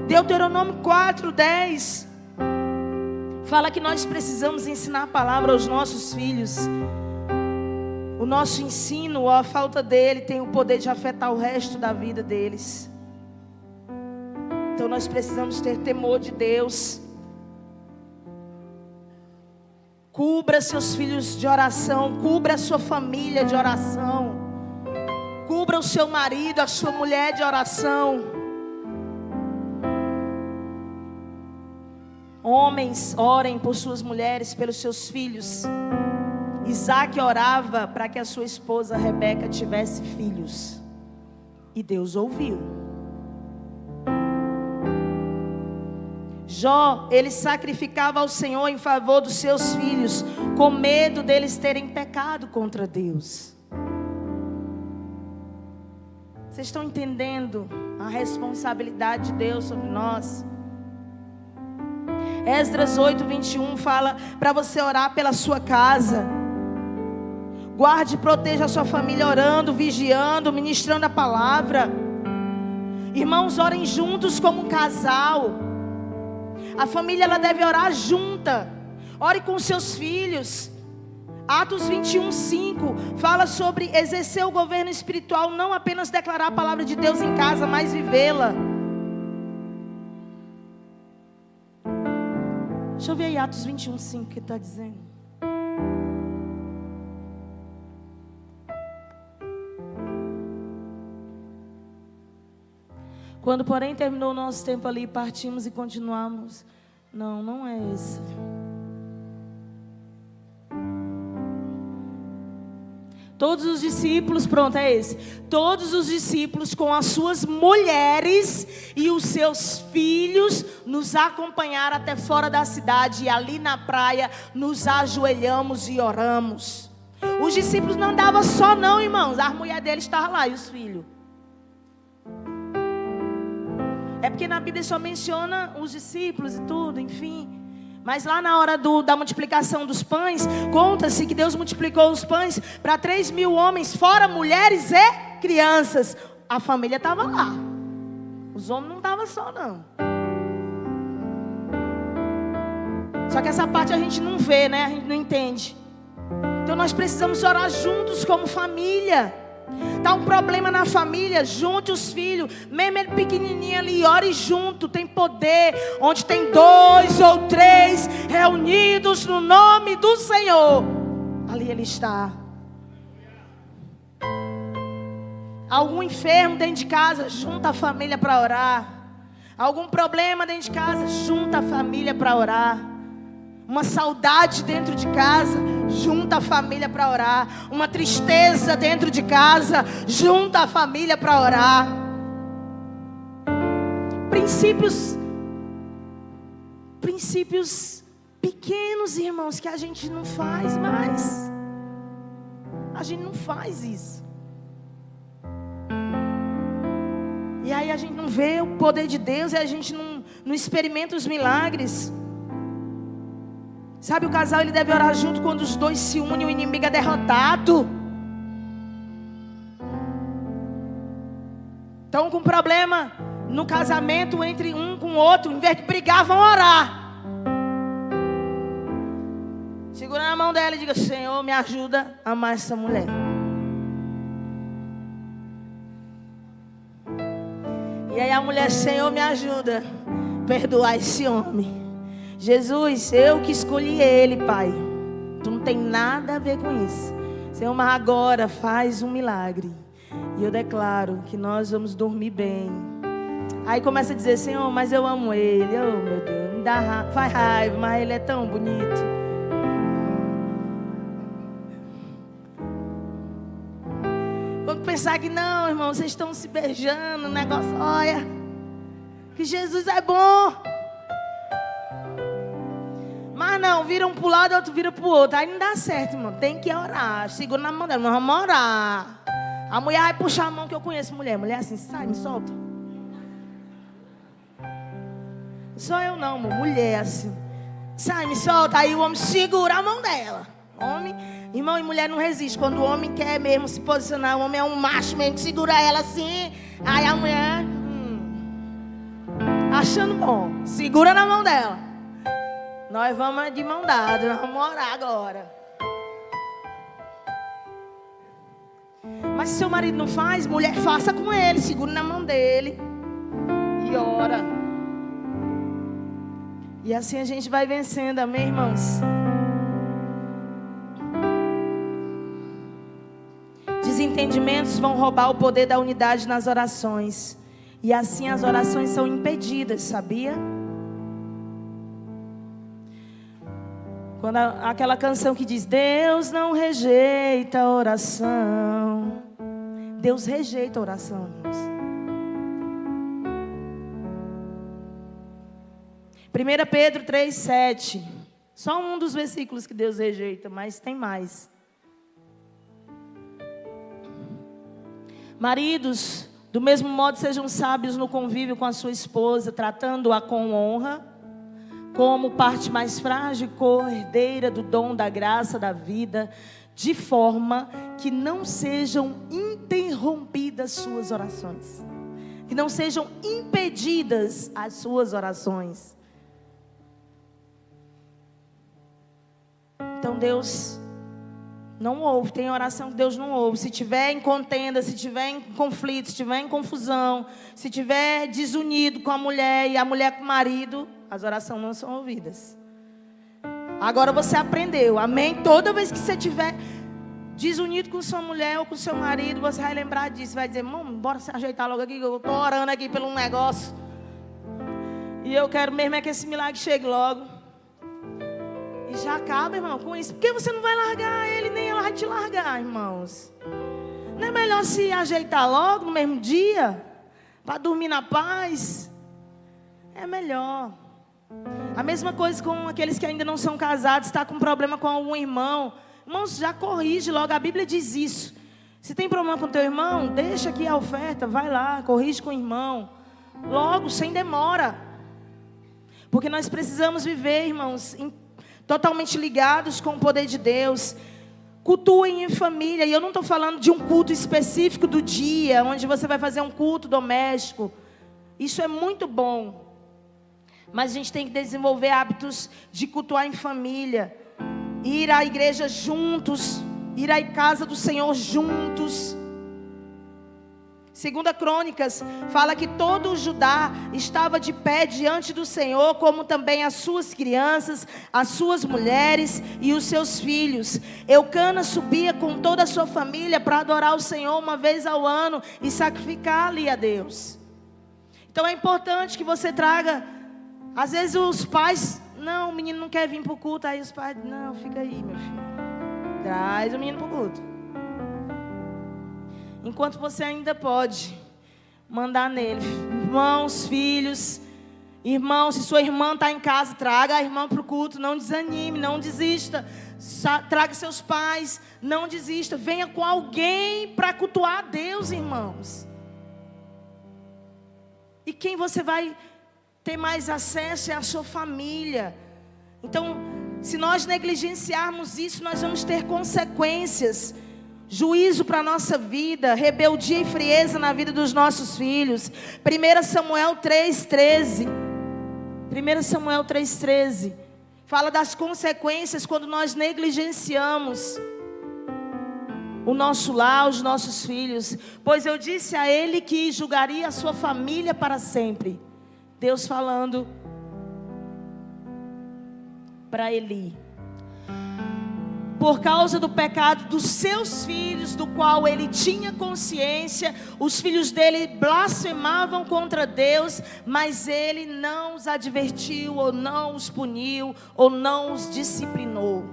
Deuteronômio 4:10 fala que nós precisamos ensinar a palavra aos nossos filhos. O nosso ensino, ou a falta dele, tem o poder de afetar o resto da vida deles. Então nós precisamos ter temor de Deus. Cubra seus filhos de oração, cubra a sua família de oração, cubra o seu marido, a sua mulher de oração. Homens, orem por suas mulheres, pelos seus filhos. Isaac orava para que a sua esposa Rebeca tivesse filhos, e Deus ouviu. Jó, ele sacrificava ao Senhor em favor dos seus filhos, com medo deles terem pecado contra Deus. Vocês estão entendendo a responsabilidade de Deus sobre nós? Esdras 8:21 fala para você orar pela sua casa. Guarde e proteja a sua família orando, vigiando, ministrando a palavra. Irmãos, orem juntos como um casal. A família, ela deve orar junta. Ore com seus filhos. Atos 21:5 fala sobre exercer o governo espiritual, não apenas declarar a palavra de Deus em casa, mas vivê-la. Deixa eu ver aí Atos 21:5 que está dizendo. Quando, porém, terminou o nosso tempo ali, partimos e continuamos. Não, não é esse. Todos os discípulos, pronto, é esse. Todos os discípulos com as suas mulheres e os seus filhos nos acompanharam até fora da cidade. E ali na praia nos ajoelhamos e oramos. Os discípulos não andavam só não, irmãos. A mulher deles estava lá e os filhos. É porque na Bíblia só menciona os discípulos e tudo, enfim. Mas lá na hora da multiplicação dos pães, conta-se que Deus multiplicou os pães para 3.000 homens, fora mulheres e crianças. A família estava lá. Os homens não estavam só não. Só que essa parte a gente não vê, né? A gente não entende. Então nós precisamos orar juntos como família. Está um problema na família, junte os filhos, mesmo ele pequenininho ali, ore junto, tem poder. Onde tem 2 ou 3 reunidos no nome do Senhor, ali ele está. Algum enfermo dentro de casa, junta a família para orar. Algum problema dentro de casa, junta a família para orar. Uma saudade dentro de casa, junta a família para orar. Uma tristeza dentro de casa, junta a família para orar. Princípios pequenos, irmãos, que a gente não faz mais. A gente não faz isso. E aí a gente não vê o poder de Deus, e a gente não experimenta os milagres. Sabe, o casal ele deve orar junto quando os dois se unem, o inimigo é derrotado. Estão com problema no casamento entre um com o outro, em vez de brigar, vão orar. Segura na mão dela e diga: Senhor, me ajuda a amar essa mulher. E aí a mulher: Senhor, me ajuda a perdoar esse homem. Jesus, eu que escolhi ele, Pai. Tu não tem nada a ver com isso. Senhor, mas agora faz um milagre. E eu declaro que nós vamos dormir bem. Aí começa a dizer: Senhor, mas eu amo ele. Oh, meu Deus, me dá faz raiva, mas ele é tão bonito. Vamos pensar que não, irmão, vocês estão se beijando, o negócio, olha, que Jesus é bom. Mas não, vira um para o lado e outro vira para o outro. Aí não dá certo, irmão. Tem que orar. Segura na mão dela, nós vamos orar. A mulher vai puxar a mão, que eu conheço mulher. Mulher assim, sai, me solta. Só eu não, amor. Mulher assim, sai, me solta. Aí o homem segura a mão dela. Homem, irmão e mulher não resiste. Quando o homem quer mesmo se posicionar, o homem é um macho mesmo, segura ela assim. Aí a mulher, achando bom, segura na mão dela. Nós vamos de mão dada, nós vamos orar agora. Mas se seu marido não faz, mulher, faça com ele. Segura na mão dele e ora. E assim a gente vai vencendo, amém, irmãos? Desentendimentos vão roubar o poder da unidade nas orações. E assim as orações são impedidas, sabia? Quando aquela canção que diz: Deus não rejeita a oração. Deus rejeita a oração, irmãos. 1 Pedro 3,7. Só um dos versículos que Deus rejeita, mas tem mais. Maridos, do mesmo modo sejam sábios no convívio com a sua esposa, tratando-a com honra, como parte mais frágil e co-herdeira do dom da graça da vida, de forma que não sejam interrompidas suas orações, que não sejam impedidas as suas orações. Então Deus não ouve, tem oração que Deus não ouve. Se tiver em contenda, se tiver em conflito, se tiver em confusão, se tiver desunido com a mulher e a mulher com o marido, as orações não são ouvidas. Agora você aprendeu, amém? Toda vez que você tiver desunido com sua mulher ou com seu marido, você vai lembrar disso, vai dizer, irmão, bora se ajeitar logo aqui, que eu estou orando aqui pelo um negócio. E eu quero mesmo é que esse milagre chegue logo. E já acaba, irmão, com isso. Porque você não vai largar ele, nem ela vai te largar, irmãos. Não é melhor se ajeitar logo no mesmo dia? Para dormir na paz? É melhor. A mesma coisa com aqueles que ainda não são casados, está com problema com algum irmão. Irmãos, já corrige logo, a Bíblia diz isso. Se tem problema com teu irmão, deixa aqui a oferta, vai lá, corrige com o irmão. Logo, sem demora. Porque nós precisamos viver, irmãos, totalmente ligados com o poder de Deus. Cultuem em família. E eu não estou falando de um culto específico do dia, onde você vai fazer um culto doméstico. Isso é muito bom. Mas a gente tem que desenvolver hábitos de cultuar em família. Ir à igreja juntos. Ir à casa do Senhor juntos. 2 Crônicas fala que todo o Judá estava de pé diante do Senhor, como também as suas crianças, as suas mulheres e os seus filhos. Eucana subia com toda a sua família para adorar o Senhor uma vez ao ano e sacrificar ali a Deus. Então é importante que você traga. Às vezes os pais, não, o menino não quer vir para o culto. Aí os pais, não, fica aí, meu filho, traz o menino para o culto. Enquanto você ainda pode mandar nele. Irmãos, filhos, irmãos, se sua irmã está em casa, traga a irmã para o culto. Não desanime, não desista. Traga seus pais, não desista. Venha com alguém para cultuar a Deus, irmãos. E quem você vai ter mais acesso é a sua família. Então, se nós negligenciarmos isso, nós vamos ter consequências. Juízo para a nossa vida, rebeldia e frieza na vida dos nossos filhos. 1 Samuel 3,13. 1 Samuel 3,13. Fala das consequências quando nós negligenciamos o nosso lar, os nossos filhos. Pois eu disse a ele que julgaria a sua família para sempre. Deus falando para Eli. Por causa do pecado dos seus filhos, do qual ele tinha consciência, os filhos dele blasfemavam contra Deus, mas ele não os advertiu, ou não os puniu, ou não os disciplinou.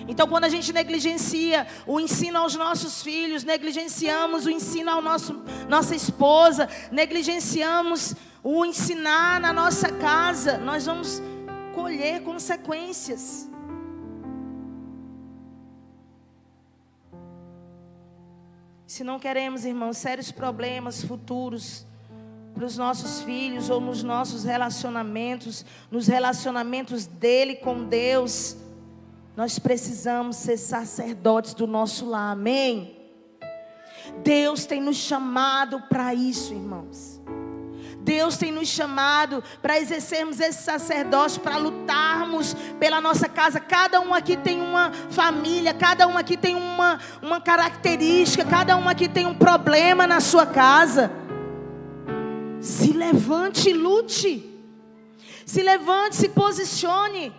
Então, quando a gente negligencia o ensino aos nossos filhos, negligenciamos o ensino ao nossa esposa, negligenciamos o ensinar na nossa casa, nós vamos colher consequências. Se não queremos, irmãos, sérios problemas futuros para os nossos filhos ou nos nossos relacionamentos, nos relacionamentos dele com Deus, nós precisamos ser sacerdotes do nosso lar, amém? Deus tem nos chamado para isso, irmãos. Deus tem nos chamado para exercermos esse sacerdócio, para lutarmos pela nossa casa. Cada um aqui tem uma família, cada um aqui tem uma característica, cada um aqui tem um problema na sua casa. Se levante e lute. Se levante, se posicione.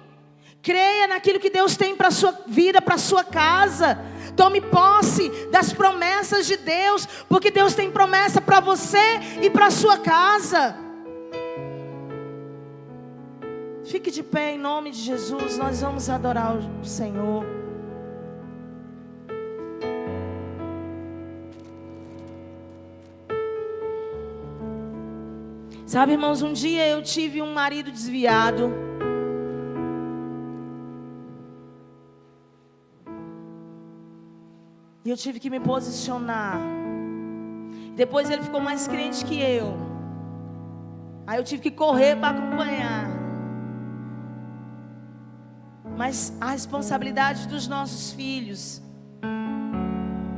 Creia naquilo que Deus tem para a sua vida, para a sua casa. Tome posse das promessas de Deus, porque Deus tem promessa para você e para a sua casa. Fique de pé em nome de Jesus. Nós vamos adorar o Senhor. Sabe, irmãos, um dia eu tive um marido desviado. E eu tive que me posicionar. Depois ele ficou mais crente que eu. Aí eu tive que correr para acompanhar. Mas a responsabilidade dos nossos filhos.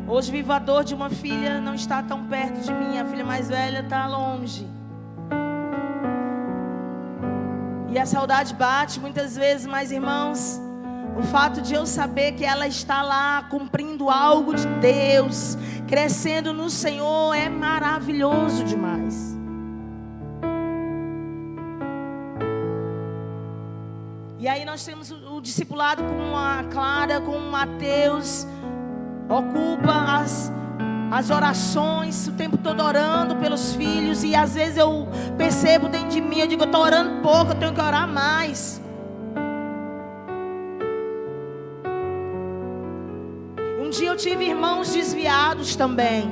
Hoje vivo a dor de uma filha não está tão perto de mim. A filha mais velha está longe. E a saudade bate muitas vezes, mas irmãos, o fato de eu saber que ela está lá cumprindo algo de Deus, crescendo no Senhor, é maravilhoso demais. E aí nós temos o discipulado com a Clara, com o Mateus. Ocupa as orações, o tempo todo orando pelos filhos. E às vezes eu percebo dentro de mim, eu digo, eu estou orando pouco, eu tenho que orar mais. Um dia eu tive irmãos desviados também.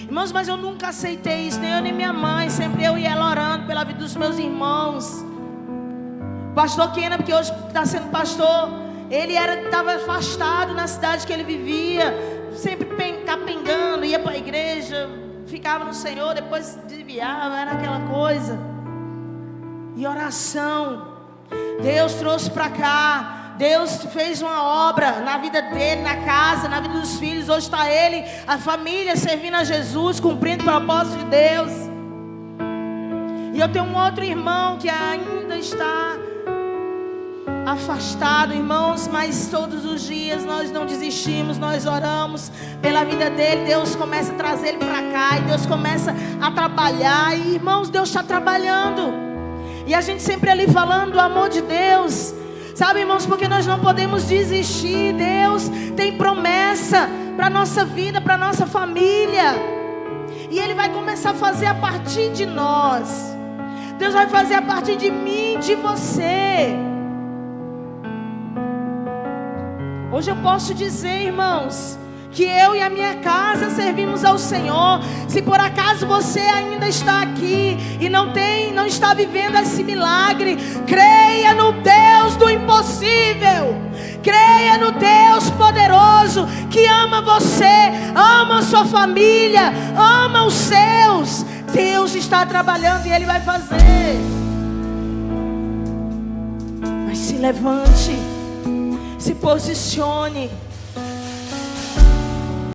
Irmãos, mas eu nunca aceitei isso, nem eu nem minha mãe. Sempre eu e ela orando pela vida dos meus irmãos. Pastor Kena, porque hoje está sendo pastor, ele estava afastado na cidade que ele vivia, sempre capengando, ia para a igreja, ficava no Senhor, depois desviava, era aquela coisa. E oração, Deus trouxe para cá, Deus fez uma obra na vida dele, na casa, na vida dos filhos. Hoje está ele, a família servindo a Jesus, cumprindo o propósito de Deus. E eu tenho um outro irmão que ainda está afastado, irmãos, mas todos os dias nós não desistimos, nós oramos pela vida dele. Deus começa a trazer ele para cá, e Deus começa a trabalhar. E irmãos, Deus está trabalhando, e a gente sempre ali falando do amor de Deus, sabe, irmãos, porque nós não podemos desistir. Deus tem promessa para a nossa vida, para a nossa família, e Ele vai começar a fazer a partir de nós. Deus vai fazer a partir de mim, de você. Hoje eu posso dizer, irmãos, que eu e a minha casa servimos ao Senhor. Se por acaso você ainda está aqui e não está vivendo esse milagre, creia no Deus do impossível. Creia no Deus poderoso que ama você, ama a sua família, ama os seus. Deus está trabalhando e Ele vai fazer. Mas se levante, se posicione.